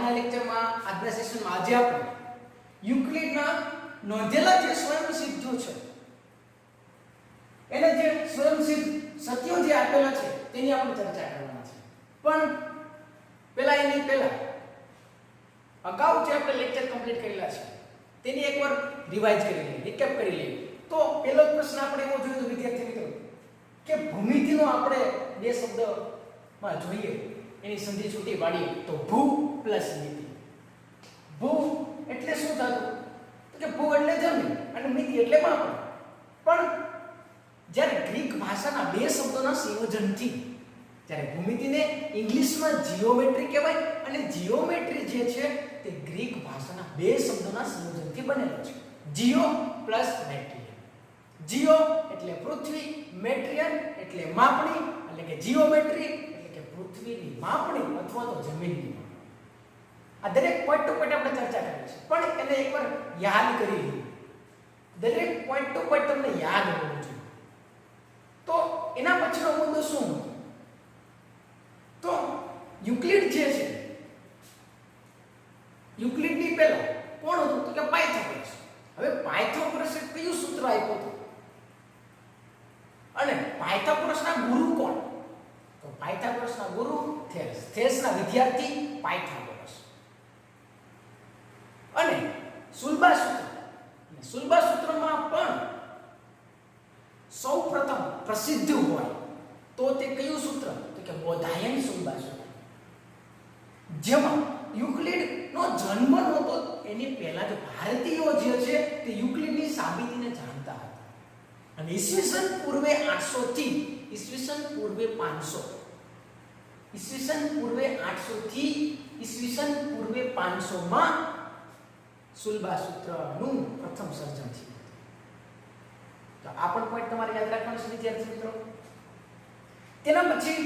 આજના લેક્ચરમાં આજના સેશનમાં આજે આપણે યુક્લિડના નોંધેલા જે સ્વયંસિદ્ધો છે એને જે સ્વયંસિદ્ધ સત્યો જે આપેલા છે તેની આપણે ચર્ચા કરવાના છે. પણ પહેલા અગાઉ જે આપણે લેક્ચર કમ્પ્લીટ કરેલા છે તેની એકવાર રિવાઇઝ કરી લઈએ, રિકેપ કરી લઈએ. તો પહેલો પ્રશ્ન આપણે એવો જોયો તો વિદ્યાર્થી મિત્રો કે ભૂમિતિનો આપણે બે શબ્દમાં જોઈએ એની સંધિ છૂટી પાડીએ તો ભૂ પ્લસ મિતિ. ભૂ એટલે શું થતું તો કે ભૂ એટલે જમીન અને મિતિ એટલે માપન. પણ જ્યારે ગ્રીક ભાષાના બે શબ્દોના સંયોજનથી જ્યારે ભૂમિતિને ઇંગ્લિશમાં જીઓમેટ્રી કહેવાય અને જીઓમેટ્રી જે છે તે ગ્રીક ભાષાના બે શબ્દોના સંયોજનથી બનેલો છે. જીઓ પ્લસ મેટ્રિયન. જીઓ એટલે પૃથ્વી, મેટ્રિયન એટલે માપણી એટલે કે જીઓમેટ્રી એટલે કે પૃથ્વીની માપણી અથવા તો જમીનની માપણી. આ દરેક પોઈન્ટ ટુ પોઈન્ટ આપણે ચર્ચા કરી છે પણ એને એકવાર યાદ કરી લઈએ. દરેક પોઈન્ટ ટુ પોઈન્ટ તમને યાદ હોવું જોઈએ. તો એના પછીનો મુદ્દો શું હતો? તો યુક્લિડ જે છે યુક્લિડની પહેલા કોણ હતું તો કે પાયથાગોરસ. હવે પાયથાગોરસે કયું સૂત્ર આપ્યું હતું અને પાયથાગોરસના ગુરુ કોણ? તો પાયથાગોરસના ગુરુ થેલેસ. થેલેસના વિદ્યાર્થી પાયથાગોરસ. અને સુલભા સૂત્ર. અને સુલભા સૂત્રમાં પણ સૌપ્રથમ પ્રસિદ્ધ હોય તો તે કયું સૂત્ર તો કે બોધાયન સુલભા સૂત્ર. જેમાં યુક્લિડનો જન્મ નહોતો એની પહેલા જ ભારતીયો જે છે તે યુક્લિડની સાબિતીને જાણતા હતા. અને ઈસવીસન પૂર્વે 800 થી ઈસવીસન પૂર્વે 500 ઈસવીસન પૂર્વે 800 થી ઈસવીસન પૂર્વે 500 માં સુલભા સૂત્રનું પ્રથમ સર્જન થયું. તો આ પણ પોઈન્ટ તમારે યાદ રાખવાનું છે વિદ્યાર્થી મિત્રો. તેના પછી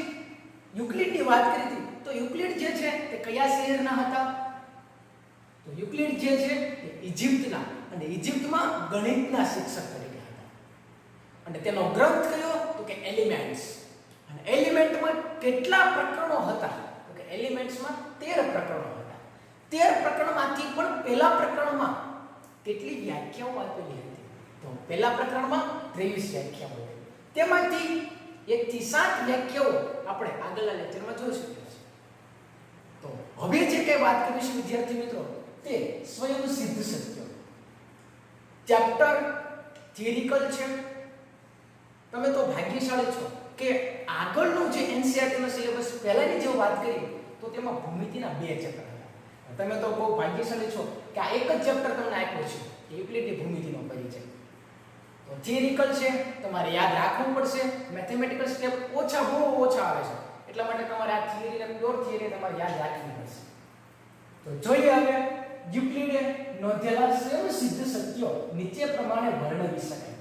યુક્લિડની વાત કરી હતી તો યુક્લિડ જે છે તે કયા શહેરના હતા? તો યુક્લિડ જે છે તે ઇજિપ્તના અને ઇજિપ્તમાં ગણિતના શિક્ષક તરીકે હતા. અને તેનો ગ્રંથ કયો તો કે એલિમેન્ટ્સ. અને એલિમેન્ટમાં કેટલા પ્રકરણો હતા તો કે એલિમેન્ટ્સમાં 13 પ્રકરણો હતા. 13 પ્રકરણમાંથી પણ પહેલા પ્રકરણમાં કેટલી વ્યાખ્યાઓ આપેલી હતી? તો પહેલા પ્રકરણમાં 23 વ્યાખ્યાઓ હતી. તેમાંથી 1 થી 7 વ્યાખ્યાઓ આપણે આગળના લેક્ચરમાં જોઈ શકીએ છીએ. તો હવે જે કઈ વાત કરીશું વિદ્યાર્થી મિત્રો તે સ્વયંસિદ્ધ સત્યો. ચેપ્ટર થિયરિકલ છે. તમે તો ભાગ્યશાળી છો કે આગળનું જે એનસીઈઆરટી નો સિલેબસ પહેલાની જે વાત કરી તો તેમાં ભૂમિતિના 2 ચેપ્ટર હતા. તમે તો બહુ ભાગ્યશાળી છો કે આ એક જ ચેપ્ટર તમને આપ્યો છે યુક્લિડની ભૂમિતિનો પરિચય. તો થિયરિકલ છે તમારે યાદ રાખવું પડશે. મેથેમેટિકલ સ્ટેપ બહુ ઓછા આવે છે એટલા માટે તમારે આ થિયરી અને પ્યોર થિયરી તમારે યાદ રાખવી પડશે. તો જોઈએ હવે યુક્લિડે નોંધેલા સ્વયંસિદ્ધ સત્યો નીચે પ્રમાણે વર્ણવી શકાય.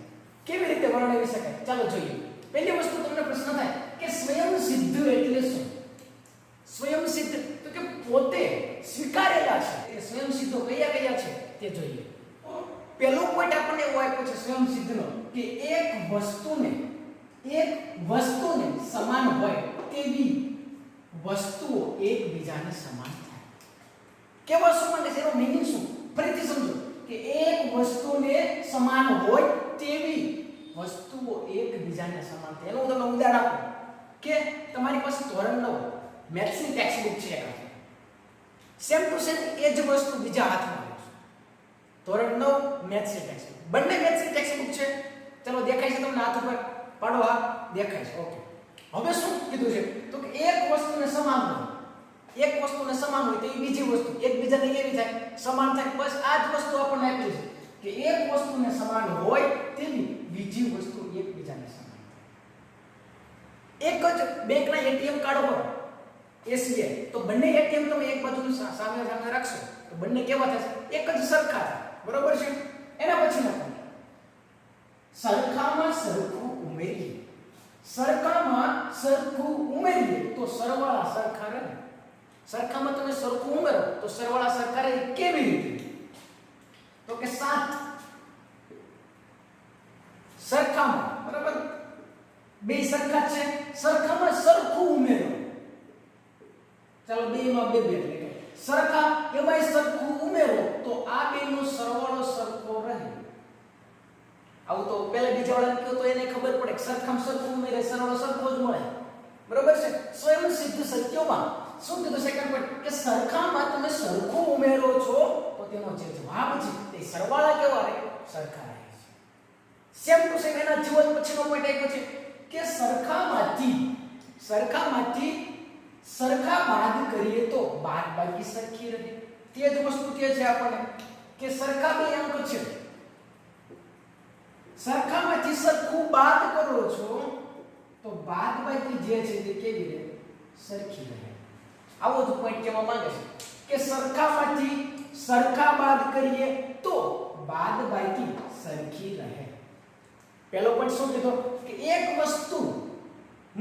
કેવી રીતે વર્ણવી શકાય ચાલો જોઈએ. પહેલી વસ્તુ તમને પ્રશ્ન થાય કે સ્વયંસિદ્ધ એટલે શું? સ્વયંસિદ્ધ તો કે પોતે સ્વીકારેલા છે. એ સ્વયંસિદ્ધો કયા છે તે જોઈએ. પહેલો પોઈન્ટ આપણને એવો આપ્યો છે સ્વયંસિદ્ધનો કે એક વસ્તુને સમાન હોય તેવી વસ્તુઓ એકબીજાને સમાન થાય. કેવા સમાન છે એનો મીનિંગ શું? ફરીથી સમજો કે એક વસ્તુને સમાન હોય તેવી વસ્તુઓ એકબીજાને સમાન થાય. એનું તમને ઉદાહરણ આપું કે તમારી પાસે ધોરણ 9 મેથ્સની ટેક્સ્ટ બુક છે. સેમ ટુ સેમ એ જ વસ્તુ બીજા હાથમાં ધોરણ 9 મેથ્સની ટેક્સ્ટ બુક. બંને મેથ્સની ટેક્સ્ટ બુક છે. ચલો દેખાય છે તમને હાથ ઉપર પાડો. હા દેખાય છે. ઓકે. હવે શું કીધું છે તો કે એક વસ્તુને સમાન હોય તો એ બીજી વસ્તુ એકબીજાને કેવી થાય? સમાન થાય. બસ આ જ વસ્તુ આપણને આપી છે કે એક વસ્તુને સમાન હોય તેવી બીજી વસ્તુ એકબીજાને સમાન થાય. એક જ બેંકના એટીએમ કાર્ડ પર એસબીઆઈ તો બંને એટીએમ તમે એક બાજુની સામે રાખશો તો બંને કેવા થશે? એક જ સરખા થાય. બરોબર છે? એના પછીનો પોઈન્ટ સરખામાં સરખું ઉમેરીએ તો સરવાળા સરખા રહે. સરખામાં તમે સરખું ઉમેરો તો સરવાળા સરખા રહે. કેવી રીતે? તો કે 7 સરખામાં બરાબર બે સરખા છે. સરખામાં સરખું ઉમેરો ચાલો 2 માં 2 એટલે 7 સરખા એમાંય સરખું ઉમેરો તો આ બેનો સરવાળો સરખો રહે. આવું તો પહેલા બીજા વાળાને કહ્યું તો એને ખબર પડે કે સરખામાં સરખું ઉમેરે સરવાળો સરખો જ મળે. બરોબર છે. સ્વયં સિદ્ધ સત્યોમાં શું કીધું સેકન્ડ પોઈન્ટ કે સરખામાં તમે સરખું ઉમેરો છો તો તેનો જે જવાબ છે તે સરવાળા કેવા રહે? સરખા રહે છે. સેમ ટુ સેમ એના જીવન પછીનો પોઈન્ટ આવ્યો છે કે સરખામાંથી સરખા બાદ કરીએ તો બાદબાકી સરખી રહે. તે જ વસ્તુ કે છે આપણને કે સરખા બે અંક છે, સરખામાંથી સરખું બાદ કરો છો તો બાદબાકી જે છે તે કેવી રહે? સરખી રહે. આવો જ પોઈન્ટ કહેવા માંગે છે કે સરખામાંથી સરખા બાદ કરીએ તો બાદબાકી સરખી રહે. પહેલો પોઈન્ટ શું કીધો કે એક વસ્તુ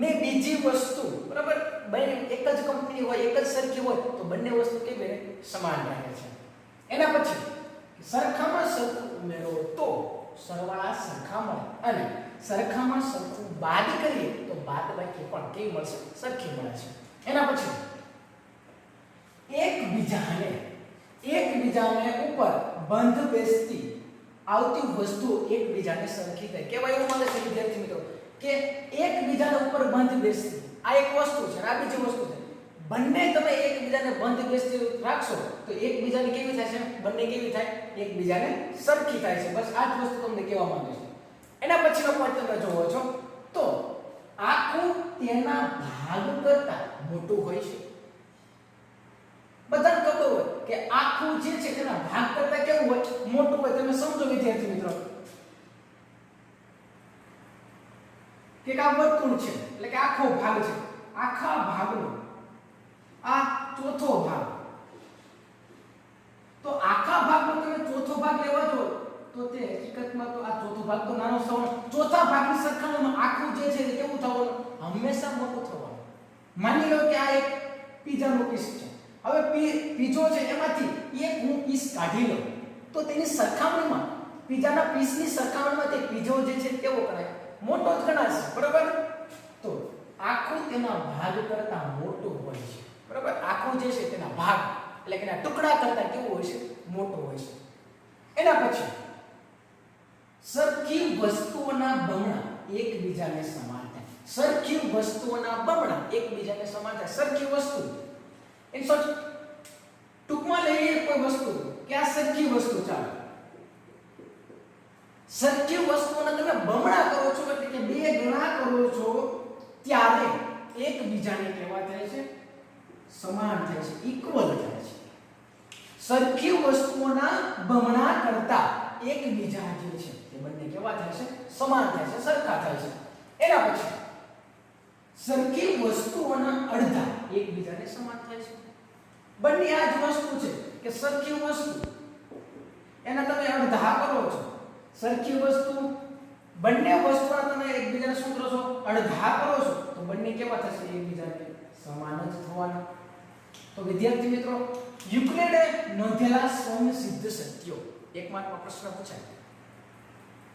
ને બીજી વસ્તુ બરાબર બંને એક જ કંપની હોય, એક જ સરખી હોય તો બંને વસ્તુ કેવી રહે? સમાન રહે છે. એના પછી સરખામાં સરખું ઉમેરો તો સરવાળા સરખા મળે અને સરખામાં સરખું બાદ કરીએ તો બાદબાકી પણ કેવી મળશે? સરખી મળે છે. એના પછી એકબીજાને ઉપર બંધ બેસતી આવતી વસ્તુ એકબીજાને સરખી થાય. કેવા એવું મળે છે વિદ્યાર્થી મિત્રો કે એકબીજાને ઉપર બંધ બેસતી આ એક વસ્તુ છે, આ બીજી વસ્તુ છે. બંને તમે એકબીજાને બંધ બેસતી રાખશો તો એકબીજાને કેવી થાય છે? બંને કેવી થાય? એકબીજાને સરખી થાય છે. બસ આ જ વસ્તુ તમને કહેવા માંગે છે. એના પછીનો પોઈન્ટ તમે જોવો છો તો આખું તેના ભાગ કરતા મોટું હોય છે. બધાને ખબર હોય કે આખું જે છે તેના ભાગ કરતા કેવું હોય? મોટું હોય. તમે સમજો વિદ્યાર્થી મિત્રો કે આ વર્તુળ છે એટલે કે આખો ભાગ છે, આખા ભાગનો આ ચોથો ભાગ, તો આખા ભાગનો તમે ચોથો ભાગ લેવા જો તો તે હકીકતમાં તો આ ચોથો ભાગ તો નાનો થવાનો. ચોથા ભાગની સરખામણીમાં આખું જે છે તે કેવું થવાનું? હંમેશા મોટું થવાનું. માની લો કે આ એક પીઝાનો પીસ છે. હવે પીઝો છે એમાંથી એક હું પીસ કાઢી લઉં તો તેની સરખામણીમાં પીઝાના પીસની સરખામણીમાં તે પીઝો જે છે કેવો ગણાય? મોટો જ ગણાશે. બરાબર? તો આખું તેના ભાગ કરતા મોટું હોય છે. બરાબર? આખું જે છે તેના ભાગ એટલે કે એના ટુકડા કરતા કેવું હોય છે? મોટું હોય છે. એના પછી સરખી વસ્તુઓના બમણા એકબીજાને સમાન થાય. સરખી વસ્તુઓના બમણા એકબીજાને સમાન થાય. સરખી વસ્તુ ઇન શોર્ટ ટૂંકમાં લઈએ કોઈ વસ્તુ કે આ સરખી વસ્તુ ચાલો સરખી વસ્તુઓને તમે બમણા કરો છો એટલે કે બે ગણા કરો છો ત્યારે એકબીજાને કેવા થાય છે? સમાન થાય છે, ઇક્વલ થાય છે. સરખી વસ્તુઓના બમણા કરતા એકબીજા જે છે તે બંને કેવા થાય છે? સમાન થાય છે, સરખા થાય છે. એના પછી સરખી વસ્તુઓના અડધા એકબીજાને સમાન થાય છે. બંને આ જ વસ્તુ છે કે સરખી વસ્તુ એના તમે અડધા કરો છો. સરખી વસ્તુ બંને વસ્તુના તમે એકબીજાને શું કરો છો? અડધા કરો છો તો બંને કેવા થશે? એકબીજાને સમાન જ થવાના. તો વિદ્યાર્થી મિત્રો યુક્લિડે નોંધેલા સ્વયં સિદ્ધ સત્યો એક માર્કનો પ્રશ્ન પૂછાય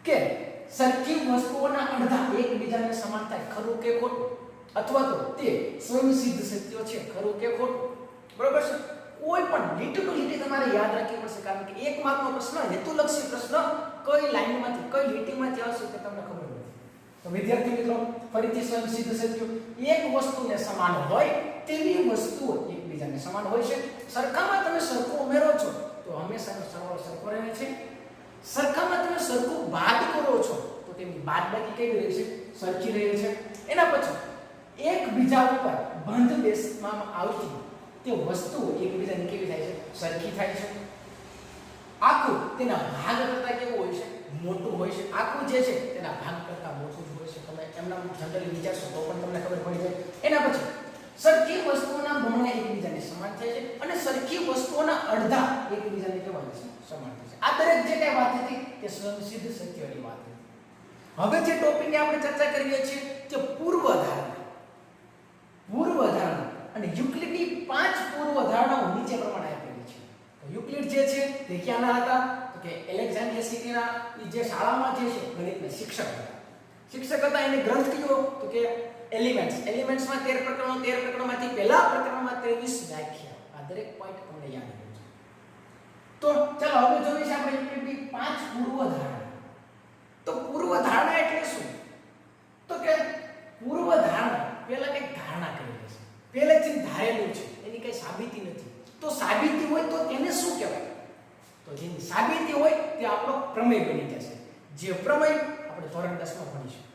કે સરખી વસ્તુઓના અડધા એકબીજાને સમાન થાય, ખરું કે ખોટું? અથવા તો તે સ્વયં સિદ્ધ સત્યો છે, ખરું કે ખોટું? બરોબર છે? કોઈ પણ લીટી ટુ લીટી તમારે યાદ રાખવી પડશે કારણ કે એક માર્કનો પ્રશ્ન હેતુલક્ષી પ્રશ્ન કઈ લાઈનમાંથી કઈ લીટીમાંથી આવશે તે તમને ખબર નથી. તો વિદ્યાર્થી મિત્રો ફરીથી સ્વયં સિદ્ધ સત્યો એક વસ્તુને સમાન હોય તેવી વસ્તુઓ એકબીજાને સમાન હોય છે. સરખામાં તમે સરખું ઉમેરો છો તો હંમેશાનો સરવાળો સરખો રહે છે. સરખામાં તમે સરખું બાદ કરો છો તો તેની બાદબાકી કેવી રહે છે? સરખી રહે છે. એના પછી એકબીજા ઉપર બંધ બેસવામાં આવતી તે વસ્તુઓ એકબીજાને કેવી થાય છે? સરખી થાય છે. આખું તેના ભાગ કરતા કેવું હોય છે? મોટું હોય છે. આખું જે છે તેના ભાગ કરતા મોટું જ હોય છે. તમે એમના જનરલી વિચારશો તો પણ તમને ખબર પડી જાય. એના પછી સરખી વસ્તુઓના બમણા એકબીજાને સમાન થાય છે અને સરખી વસ્તુઓના અડધા એકબીજાને કેવા છે? સમાન થાય છે. આ દરેક જે કઈ વાત હતી તે સ્વયં સિદ્ધ સત્યોની વાત હતી. હવે જે ટોપિકની આપણે ચર્ચા કરીએ છીએ તે પૂર્વધારણા. પૂર્વધારણા અને યુક્લિડની 5 પૂર્વધારણાઓ નીચે પ્રમાણે આપેલી છે. તો યુક્લિડ જે છે તે ક્યાંના હતા? તો કે એલેક્ઝાન્ડ્રિયા સિટીના જે શાળામાં જે છે ગણિતના શિક્ષક હતા. શિક્ષક હતા. એને ગ્રંથ કયો? તો કે એલિમેન્ટ્સ. એલિમેન્ટ્સમાં 13 પ્રકરણો, 13 પ્રકરણમાંથી પહેલા પ્રકરણમાં 23 વ્યાખ્યા. આ દરેક પોઈન્ટ તમને યાદ રહેવું છે. તો ચાલો હવે જોઈએ છે આપણે એક્ટિવિટી 5 પૂર્વધારણા. તો પૂર્વધારણા એટલે શું? તો કે પૂર્વધારણા પહેલા કંઈક ધારણા કરેલી છે, પહેલેથી ધારેલું છે, એની કઈ સાબિતી નથી. તો સાબિતી હોય તો તેને શું કહેવાય? તો જેની સાબિતી હોય તે આપણો પ્રમેય બની જશે. જે પ્રમેય આપણે ધોરણ 10 માં ભણીશું.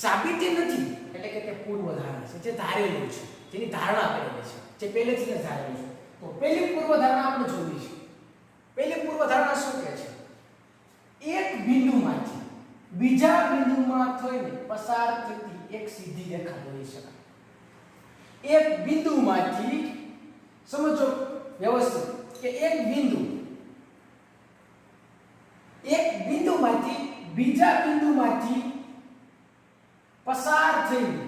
સાબિતી નથી એટલે કે તે પૂર્વધારણા છે, જે ધારેલું છે, જેની ધારણા કરેલી છે, જે પહેલેથી જ ધારેલું છે. તો પહેલી પૂર્વધારણા આપણે જોવી છે. પહેલી પૂર્વધારણા શું કહે છે? એક બિંદુમાંથી બીજા બિંદુમાં થઈને પસાર થતી એક સીધી રેખા દોરી શકાય. એક બિંદુમાંથી સમજો વ્યવસ્થિત કે એક બિંદુમાંથી બીજા બિંદુમાંથી પસાર થઈને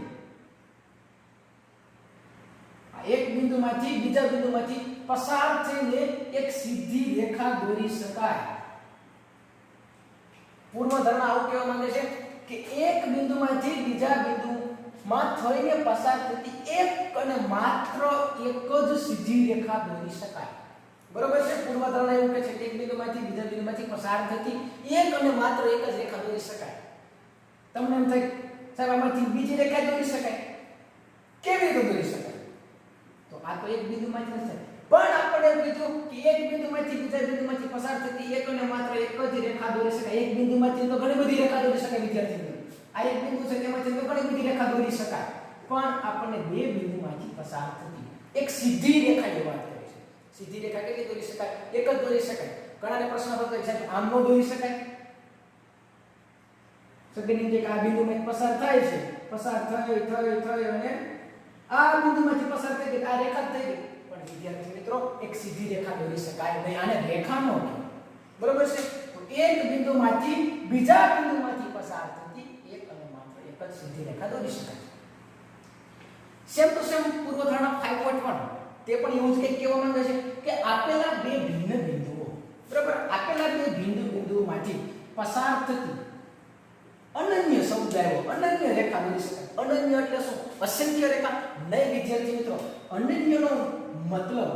એક બિંદુમાંથી બીજા બિંદુમાંથી પસાર થઈને એક સીધી રેખા દોરી શકાય. પૂર્વધારણા આવું કહેવા માંગે છે કે એક બિંદુમાંથી બીજા બિંદુમાં થઈને પસાર થતી એક અને માત્ર એક જ સીધી રેખા દોરી શકાય. બરોબર છે? પૂર્વધારણા એવું કહે છે કે એક બિંદુમાંથી બીજા બિંદુમાંથી પસાર થતી એક અને માત્ર એક જ રેખા દોરી શકાય. તમને એમ થાય સાહેબ આમાંથી બીજી રેખા દોરી શકાય? કેવી રીતે દોરી શકાય? તો આ તો એક બિંદુમાંથી નથી, પણ આપણે એમ કીધું કે એક બિંદુમાંથી બીજા બિંદુમાંથી પસાર થતી એક અને માત્ર એક જ રેખા દોરી શકાય. એક બિંદુમાંથી તો ઘણી બધી રેખા દોરી શકાય વિદ્યાર્થી મિત્રો. આ એક બિંદુ છે તેમાંથી તો ઘણી બધી રેખા દોરી શકાય, પણ આપણને બે બિંદુમાંથી પસાર થતી એક સીધી રેખાની વાત કરે છે. સીધી રેખા કેટલી દોરી શકાય? એક જ દોરી શકાય. ઘણાને પ્રશ્ન થતો છે સાહેબ આમ નો દોરી શકાય? સગીની જે આ બિંદુમાંથી પસાર થાય છે, પસાર થઈ અને આ બિંદુમાંથી પસાર થઈ ગઈ, આ રેખા થઈ ગઈ. પણ વિદ્યાર્થી મિત્રો એક સીધી રેખા દોરી શકાય નહીં, આને રેખા નો કહેવાય. બરોબર છે? તો એક બિંદુમાંથી બીજા બિંદુમાંથી પસાર થતી એક અને માત્ર એક જ સીધી રેખા દોરી શકાય. સેમ ટુ સેમ પૂર્વધારણા 5.1 તે પણ એવું જ કંઈક કહેવા માંગે છે કે આપેલા બે ભિન્ન બિંદુઓ, બરાબર, આપેલા બે બિંદુઓમાંથી પસાર થતી અનન્ય સમુદાયો, અનન્ય રેખા દોરી શકાય. અનન્ય એટલે શું? અસંખ્ય રેખા નહીં વિદ્યાર્થી મિત્રો. અનન્યનો મતલબ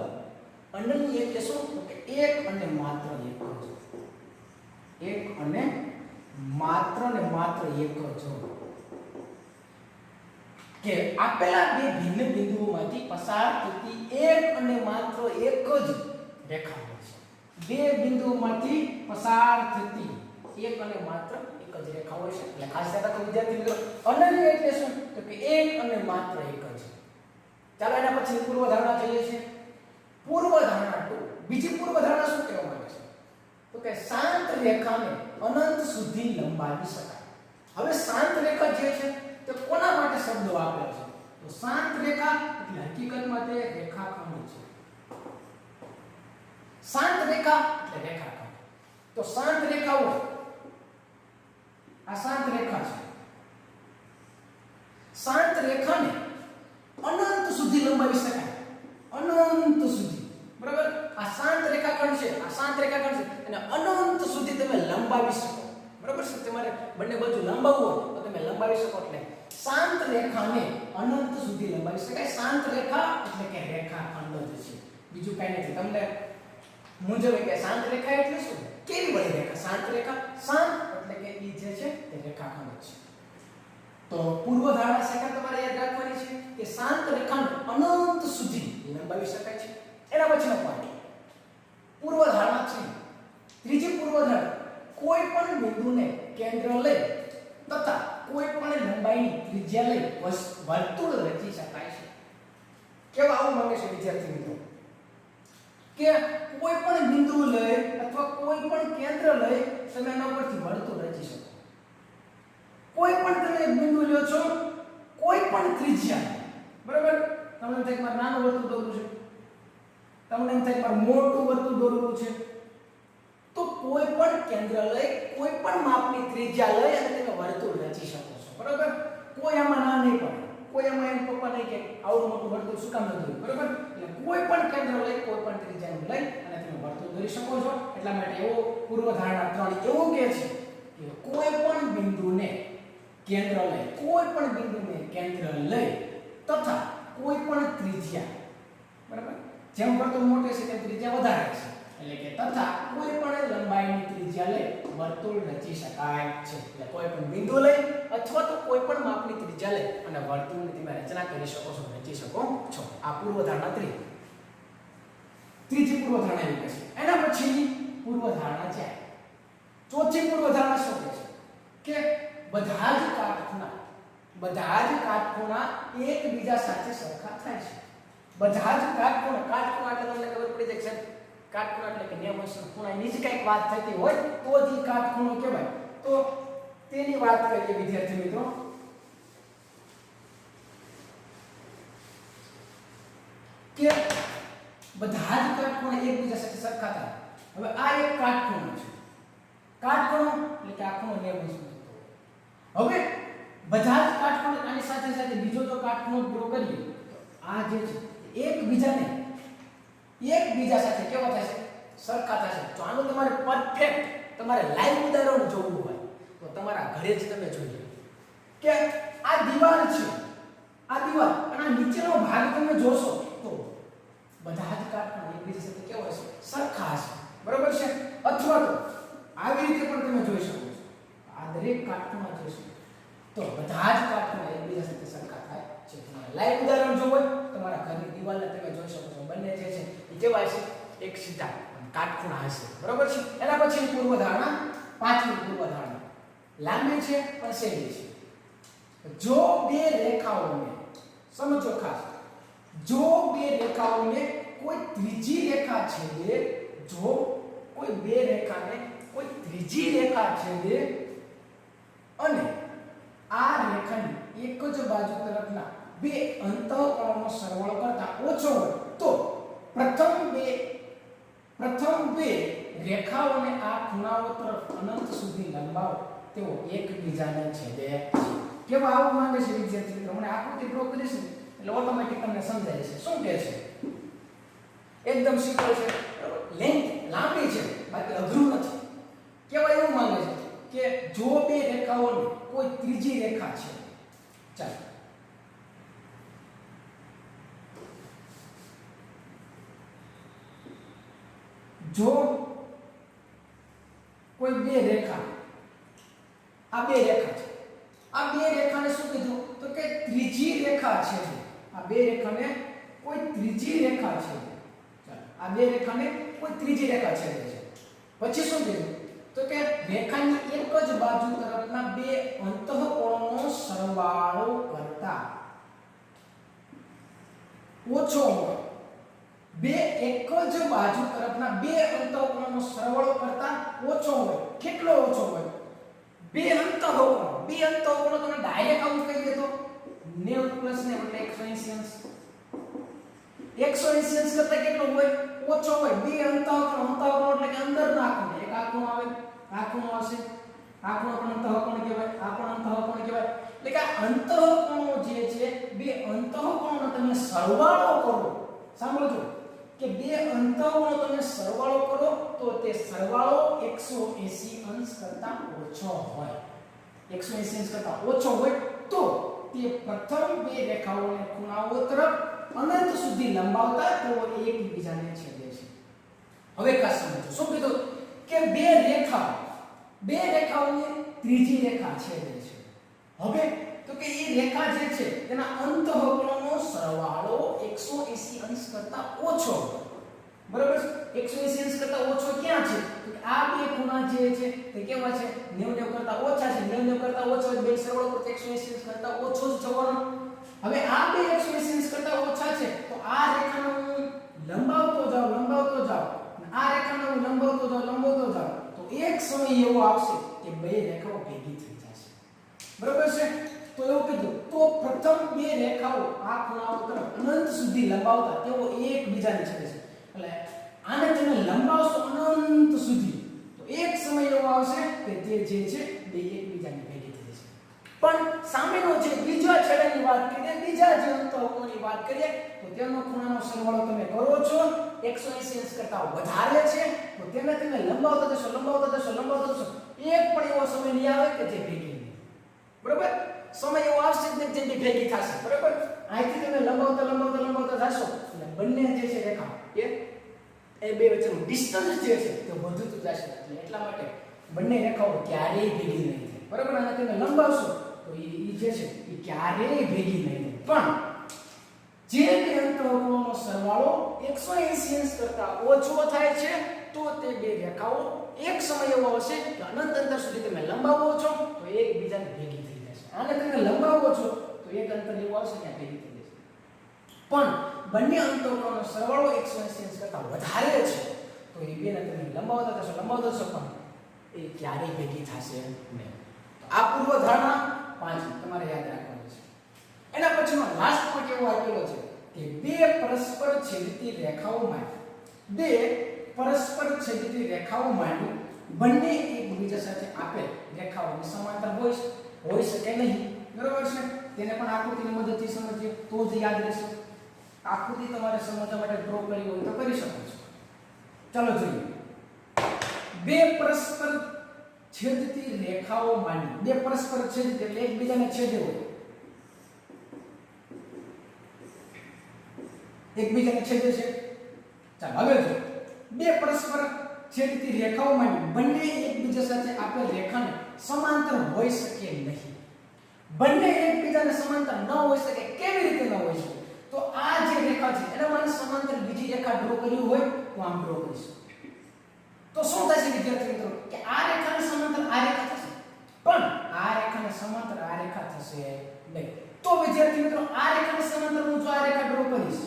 અનન્ય એટલે શું? કે એક અને માત્ર એક જ. એક અને માત્ર એક જ. કે આપેલા બે ભિન્ન બિંદુઓમાંથી પસાર થતી એક અને માત્ર એક જ રેખા હોય છે. બે બિંદુઓમાંથી પસાર થતી એક અને માત્ર એક જ રેખા હોય છે. એટલે ખાસ યાદ રાખો વિદ્યાર્થી મિત્રો, અનન્ય એટલે શું? તો કે એક અને માત્ર એક જ. ચાલો એના પછી પૂર્વધારણા જોઈએ છે. પૂર્વધારણા 2. બીજી પૂર્વધારણા શું કહેવા માંગે છે? તો કે શાંત રેખાને અનંત સુધી લંબાવી શકાય. હવે શાંત રેખા જે છે તે કોના માટે શબ્દો આપ્યા છે? તો શાંત રેખા એટલે હકીકતમાં તે રેખાખંડ છે. શાંત રેખા એટલે રેખાખંડ. તો શાંત રેખાઓ, આ શાંત રેખા છે. શાંત રેખાને અનંત સુધી લંબાવી શકાય. અનંત સુધી. બરાબર? આ શાંત રેખાખંડ છે, આ શાંત રેખાખંડ છે અને અનંત સુધી તમે લંબાવી શકો. બરાબર છે? તમારે બંને બાજુ લંબાવવું હોય તો તમે લંબાવી શકો. એટલે શાંત રેખાને અનંત સુધી લંબાવી શકાય. શાંત રેખા એટલે કે રેખાખંડ જ છે, બીજું કઈ નથી. તમને મૂંઝવે કે શાંત રેખા એટલે શું? કેવી બની રેખા? શાંત રેખા, શાંત એટલે કે ઈ જે છે તે રેખાખંડ છે. તો પૂર્વધારણા સેકન્ડ તમારે યાદ રાખવાની છે કે શાંત રેખાને અનંત સુધી લંબાવી શકાય છે. એના પછીનો પોઈન્ટ પૂર્વધારણા 3. ત્રીજી પૂર્વધારણા, કોઈ પણ બિંદુને કેન્દ્ર લઈ તથા કોઈ પણ લંબાઈની ત્રિજ્યા લઈ વર્તુળ રચી શકાય છે. કેવા આવું માંગે છે વિદ્યાર્થી મિત્રો કે કોઈ પણ બિંદુ લઈ અથવા કોઈ પણ કેન્દ્ર લઈ તમે એના પરથી વર્તુળ રચી શકો. કોઈ પણ તમે એક બિંદુ લ્યો છો, કોઈ પણ ત્રિજ્યા, બરાબર? તમને એમ થાય કે મારે નાનું વર્તુળ દોરવું છે, તમને એમ થાય કે મારે મોટું વર્તુળ દોરવું છે, તો કોઈ પણ કેન્દ્ર લઈ કોઈ પણ માપની ત્રિજ્યા લઈ અને તમે વર્તુળ રચી શકો છો. બરાબર? કોઈ આમાં ના નહીં પડે, કોઈ આમાં એમ પપ્પા નહીં કે આવડું મોટું વર્તુળ શું કામ ન દોર્યું. બરાબર? એટલે કોઈ પણ કેન્દ્ર લઈ કોઈ પણ ત્રિજ્યાનું લઈ અને તમે વર્તુળ દોરી શકો છો. એટલા માટે એવો પૂર્વધારણા 3 એવું કહે છે કે કોઈ પણ બિંદુને કેન્દ્ર લઈ, કોઈ પણ બિંદુને કેન્દ્ર લઈ તથા કોઈ પણ ત્રિજ્યા, બરાબર? જેમ વર્તુળ મોટું છે તેમ ત્રિજ્યા વધારે છે. એટલે કે તથા કોઈ પણ લંબાઈની ત્રિજ્યા લઈ વર્તુળ રચી શકાય છે. એટલે કોઈ પણ બિંદુ લઈ અથવા તો કોઈ પણ માપની ત્રિજ્યા લઈ અને વર્તુળની તમે રચના કરી શકો છો, રચી શકો છો. આ પૂર્વધારણા ત્રીજી પૂર્વધારણા એવી છે. એના પછીની પૂર્વધારણા છે ચોથી પૂર્વધારણા શું કહે છે કે બધા જ કાટખૂણા એકબીજા સાથે સરખા થાય છે. બધા જ કાટખૂણા એટલે તમને ખબર પડી જાય છે કાટખૂણા એટલે કે 90 ખૂણાની જ કંઈક વાત થતી હોય તો જ કાટખૂણો કહેવાય. તો તેની વાત કરીએ વિદ્યાર્થી મિત્રો. કે બધા જ કાટખૂણા એકબીજા સાથે સરખા થાય. હવે આ એક કાટખૂણો છે. કાટખૂણો એટલે કે આ ખૂણો 90 થતો. હવે બધા જ કાટખૂણા આની સાથે સાથે બીજો જો કાટખૂણો ડ્રો કરીએ તો આ જે છે એકબીજા સાથે કેવા થશે? સરખા થશે. તો આનું તમારે પરફેક્ટ તમારે લાઈવ ઉદાહરણ જોવું હોય તો તમારા ઘરે જ તમે જોઈ લો કે આ દીવાલ છે. આ દીવાલ અને આ નીચેનો ભાગ તમે જોશો તો બધા જ કાટખૂણા એકબીજા સાથે કેવા હશે? સરખા હશે. બરોબર છે? અથવા તો આવી રીતે પણ તમે જોઈ શકો છો. આ દરેક કાટખૂણા જોશો તો બધા જ કાટખૂણા એકબીજા સાથે સરખા થાય છે. તમારે લાઈવ ઉદાહરણ જોવું હોય તમારા ઘરની દીવાલને તમે જોઈ શકો છો. બંને જે છે એ કેવા છે? એક સીધા કાટખૂણા હશે. બરોબર છે? એના પછી પૂર્વધારણા પાંચમી પૂર્વધારણા લાંબી છે પણ સહેલી છે. જો બે રેખાઓને સમજો ખાસ, જો બે રેખાઓને કોઈ ત્રીજી રેખા છેદે, જો કોઈ બે રેખાને કોઈ ત્રીજી રેખા છેદે અને આ રેખાની એક જ બાજુ તરફના બે અંતઃકોણોનો સરવાળો કરતા ઓછો હોય તો પ્રથમ બે રેખાઓને આ ખૂણાઓ તરફ અનંત સુધી લંબાવો તેઓ એકબીજાને છેદે છે. કેવા આવું માંગે છે વિદ્યાર્થી મિત્રો? મને આકૃતિ ડ્રો કરીશ ને એટલે ઓટોમેટિક તમને સમજાય છે. શું કહે છે? એકદમ સિમ્પલ છે. લેન્થ લાંબી છે બાકી અઘરું નથી. કેવા એવું માંગે છે કે જો બે રેખાઓને કોઈ ત્રીજી રેખા છે, ચાલો જો કોઈ બે રેખા, આ બે રેખા છે, આ બે રેખાને શું કીધું તો કે ત્રીજી રેખા છે. આ બે રેખાને કોઈ ત્રીજી રેખા છે. ચાલો આ બે રેખાને કોઈ ત્રીજી રેખા છે. પછી શું કીધું તો કે રેખાની એક જ બાજુ તરફના બે અંતઃકોણોનો સરવાળો કરતા ઓછો હોય. બે એક જ બાજુ તરફના બે અંતઃકોણોનો સરવાળો કરતા ઓછો હોય. કેટલો ઓછો હોય? બે અંતઃકોણો તમે ડાયરેક્ટ આવું કહી દે તો 90 + 9 એટલે 180 અંશ કરતા કેટલો હોય? ઓછો હોય. બે અંતઃકોણ એટલે કે અંદરના ખૂણા. એક આ ખૂણો આવે, આ ખૂણો આવશે, આ ખૂણો પણ અંતઃકોણ કહેવાય, આ પણ અંતઃકોણ કહેવાય. એટલે કે અંતઃકોણો જે છે બે અંતઃકોણનો તમે સરવાળો કરો. સાંભળજો કે બે અંતઃકોણનો તમે સરવાળો કરો તો તે સરવાળો 180 અંશ કરતા ઓછો હોય. 180 અંશ કરતા ઓછો હોય તો તે પ્રથમ બે રેખાઓને ખૂણાઓ તરફ અનંત સુધી લંબાવતા તેઓ એકબીજાને છેદે છે. હવે ખાસ સમજો શું કીધું કે બે રેખાઓની ત્રીજી રેખા છેદે છે. હવે તો કે એ રેખા જે છે તેના અંતઃકોણનો સરવાળો 180 અંશ કરતા ઓછો. બરાબર છે? 180 અંશ કરતા ઓછો ક્યાં છે? તો આ બે ખૂણા જે છે તે કેવા છે? 90 કરતા ઓછા છે. 90 કરતા ઓછો એટલે બે સરવાળો કરતા 180 અંશ કરતા ઓછો જ જવાનો. હવે આ બે 180 અંશ કરતા ઓછા છે તો આ રેખાનો હું લંબાવતો જાઉં આ રેખાનો હું લંબાવતો જાઉં તો એક સમય એવો આવશે કે બે રેખાઓ ભેગી થઈ જશે. બરાબર છે? તો એવું કીધું તો પ્રથમ બે રેખાઓ આ ખૂણાઓ તરફ અનંત સુધી લંબાવતા તેઓ એકબીજાને છેદે છે. એટલે આને તમે લંબાવશો અનંત સુધી તો એક સમય એવો આવશે કે તે જે છે બે એકબીજાને ભેગી થઈ જશે. પણ સામેનો જે બીજા છેડાની વાત કરીએ, બીજા જે અંતઃકોણની વાત કરીએ તો તેનો ખૂણાનો સરવાળો તમે કરો છો 180 અંશ કરતા વધારે છે તો તેને તમે લંબાવતા જશો એક પણ એવો સમય નહીં આવે કે જે ભેગી નહીં. બરાબર? સમય એવો આવશે કે જે ભેગી થશે. બરાબર? અહીંથી તમે લંબાવતા જશો એટલે બંને જે છે રેખા એ બે વચ્ચેનું ડિસ્ટન્સ જે છે તે વધતું જશે એટલે એટલા માટે બંને રેખાઓ ક્યારેય ભેગી નહીં થાય બરાબર અને તમે લંબાવશો તો એ જે છે એ ક્યારેય ભેગી નહીં થાય પણ જે બે અંતઃકોણોનો સરવાળો 180 અંશ કરતા ઓછો થાય છે તો તે બે રેખાઓ એક સમય એવો આવશે કે અનંત અંતર સુધી તમે લંબાવો છો તો એકબીજાને ભેગી થઈ જશે આને તમે લંબાવો છો તો એક અંતર એવું આવશે ત્યાં ભેગી થઈ જશે પણ બંને અંતઃકોણોનો સરવાળો 180 અંશ કરતા વધારે છે તો એ બેને તમે લંબાવતા જશો પણ એ ક્યારેય ભેગી થશે નહીં આ પૂર્વ ધારણા 5 તમારે યાદ રાખવાની છે એના પછીનો લાસ્ટ પોઈન્ટ એવો આપેલો છે કે બે પરસ્પર છેદતી રેખાઓમાંની બંને એકબીજા સાથે આપેલ રેખાઓની સમાંતર હોઈ શકે નહીં બરાબર છે તેને પણ આકૃતિની મદદથી સમજીએ તો જ યાદ રહેશે આકૃતિ તમારે સમજવા માટે ડ્રો કરી હોય તો કરી શકો છો ચાલો જોઈએ બે પરસ્પર છેદતી રેખાઓમાંની બે પરસ્પર છેદતી એટલે એકબીજાને છેદે હોય એકબીજાને છેદે છે ચાલો હવે જો બે પરસ્પર છેદતી રેખાઓમાંની બંને એકબીજા સાથે આપેલ રેખાને સમાંતર હોઈ શકે નહીં બંને એકબીજાને સમાંતર ન હોઈ શકે કેવી રીતે ન હોઈ શકે તો આ જે રેખા છે એના માટે સમાંતર બીજી રેખા ડ્રો કરી હોય તો આમ ડ્રો કરીશું તો શું થશે વિદ્યાર્થી મિત્રો કે આ રેખાને સમાંતર આ રેખા થશે પણ આ રેખાને સમાંતર આ રેખા થશે નહીં તો વિદ્યાર્થી મિત્રો આ રેખાને સમાંતર હું જો આ રેખા ડ્રો કરીશ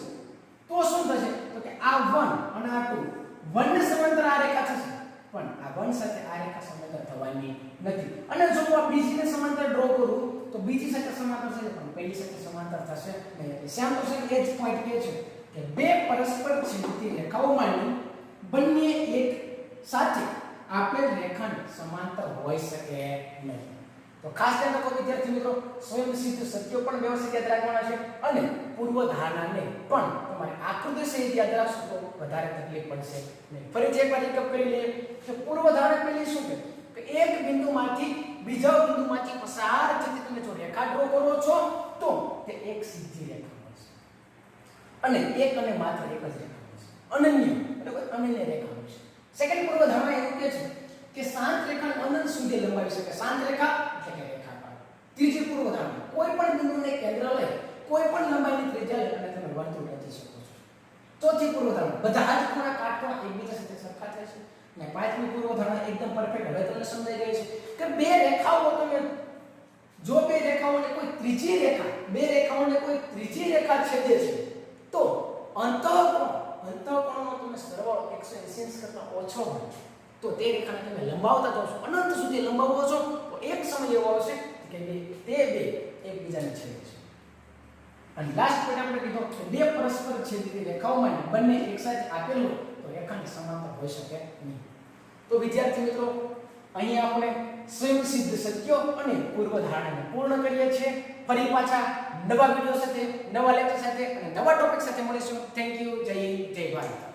તો શું થશે તો કે આ 1 અને આ 2 1 ને સમાંતર આ રેખા થશે પણ આ 1 સાથે આ રેખા સમાંતર થવાની નથી અને જો હું આ બીજીને સમાંતર ડ્રો કરું તો બીજી સાથે સમાંતર થશે પણ પહેલી સાથે સમાંતર થશે નહીં એટલે સેમ ટુ સેમ એ જ પોઈન્ટ કહે છે કે બે પરસ્પર છેદતી રેખાઓમાંની બંને એક સાથે આપેલ રેખાને સમાંતર હોઈ શકે નહીં તો ખાસ ધ્યાન રાખો વિદ્યાર્થી મિત્રો સ્વયંસિદ્ધ સત્યો પણ વ્યવસ્થિત યાદ રાખવાના છે અને પૂર્વ ધારણાને પણ તમારે આકૃતિ સહિત યાદ રાખશો તો વધારે તકલીફ પડશે નહીં ફરીથી એકવાર રિકેપ કરી લઈએ કે પૂર્વ ધારણા પેલી શું છે કે એક બિંદુમાંથી બીજા બિંદુમાંથી પસાર થતી તમે જો રેખા ડ્રો કરો છો તો તે એક સીધી રેખા મળશે અને એક અને માત્ર એક જ રેખા મળશે અનન્ય બરાબર અનન્ય રેખા મળશે સેકન્ડ પૂર્વ ધારણા એવું કહે છે કે શાંત રેખાને અનંત સુધી લંબાવી શકે શાંત રેખા એટલે કે રેખાકાર ત્રીજી પૂર્વ ધારણા કોઈ પણ બિંદુને કેન્દ્ર લઈ કોઈ પણ લંબાઈની ત્રિજ્યા લઈ અને તમે વર્તુળ રચી શકો છો ચોથી પૂર્વ ધારણા બધા જ ખૂણા કાટખૂણા એકબીજા સાથે સરખા થાય છે અને પાંચમી પૂર્વ ધારણા એકદમ પરફેક્ટ હવે તમને સમજાઈ ગઈ છે કે બે રેખાઓ તમે જો બે રેખાઓને કોઈ ત્રીજી રેખા છેદે છે તો અંતઃકોણનો તમે સરવાળો 180 અંશ કરતા ઓછો હોય તો તે રેખાને તમે લંબાવતા જાઓ છો અનંત સુધી લંબાવો છો તો એક સમય એવો આવશે કે તે બે એકબીજાને છેદે છે અને લાસ્ટ પોઈન્ટ આપણે કીધો કે બે પરસ્પર છેદતી રેખાઓમાં બંને એકસાથે આપેલ હોય તો રેખાની સમાંતર હોઈ શકે નહીં તો વિદ્યાર્થી મિત્રો અહીં આપણે સ્વયંસિદ્ધ સત્યો અને પૂર્વ ધારણાને પૂર્ણ કરીએ છીએ ફરી પાછા નવા વિડિયો સાથે નવા લેક્ચર સાથે અને નવા ટોપિક સાથે મળીશું થેન્ક યુ જય હિન્દ જય ભારત